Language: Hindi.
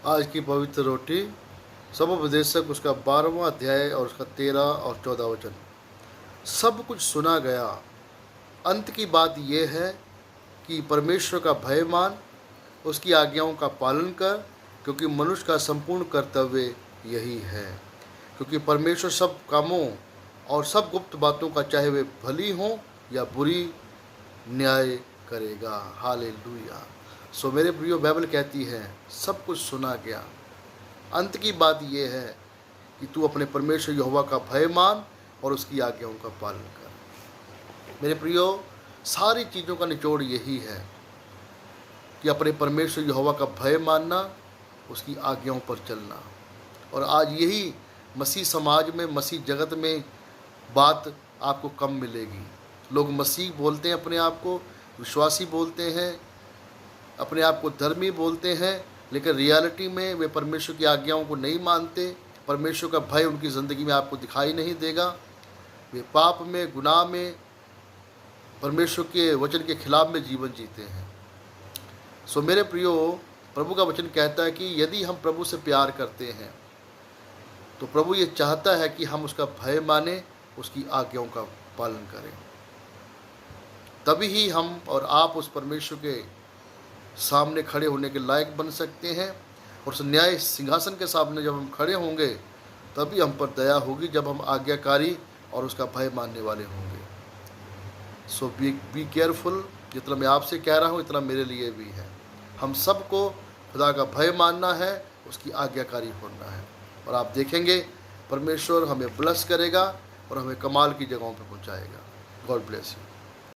आज की पवित्र रोटी समुपदेशक उसका 12वां अध्याय और उसका 13 और 14 वचन। सब कुछ सुना गया, अंत की बात यह है कि परमेश्वर का भय मान, उसकी आज्ञाओं का पालन कर, क्योंकि मनुष्य का संपूर्ण कर्तव्य यही है। क्योंकि परमेश्वर सब कामों और सब गुप्त बातों का, चाहे वे भली हों या बुरी, न्याय करेगा। हालेलुया। सो मेरे प्रियो, बाइबल कहती है सब कुछ सुना गया, अंत की बात यह है कि तू अपने परमेश्वर यहोवा का भय मान और उसकी आज्ञाओं का पालन कर। मेरे प्रियो, सारी चीज़ों का निचोड़ यही है कि अपने परमेश्वर यहोवा का भय मानना, उसकी आज्ञाओं पर चलना। और आज यही मसीह समाज में, मसीह जगत में बात आपको कम मिलेगी। लोग मसीह बोलते हैं, अपने आप को विश्वासी बोलते हैं, अपने आप को धर्मी बोलते हैं, लेकिन रियलिटी में वे परमेश्वर की आज्ञाओं को नहीं मानते। परमेश्वर का भय उनकी ज़िंदगी में आपको दिखाई नहीं देगा। वे पाप में, गुनाह में, परमेश्वर के वचन के खिलाफ में जीवन जीते हैं। सो मेरे प्रियो, प्रभु का वचन कहता है कि यदि हम प्रभु से प्यार करते हैं तो प्रभु ये चाहता है कि हम उसका भय माने, उसकी आज्ञाओं का पालन करें। तभी ही हम और आप उस परमेश्वर के सामने खड़े होने के लायक बन सकते हैं। और उस न्याय सिंहासन के सामने जब हम खड़े होंगे, तभी हम पर दया होगी, जब हम आज्ञाकारी और उसका भय मानने वाले होंगे। सो बी केयरफुल। जितना मैं आपसे कह रहा हूँ, इतना मेरे लिए भी है। हम सबको खुदा का भय मानना है, उसकी आज्ञाकारी होना है, और आप देखेंगे परमेश्वर हमें ब्लेस करेगा और हमें कमाल की जगहों पर पहुँचाएगा। God bless you.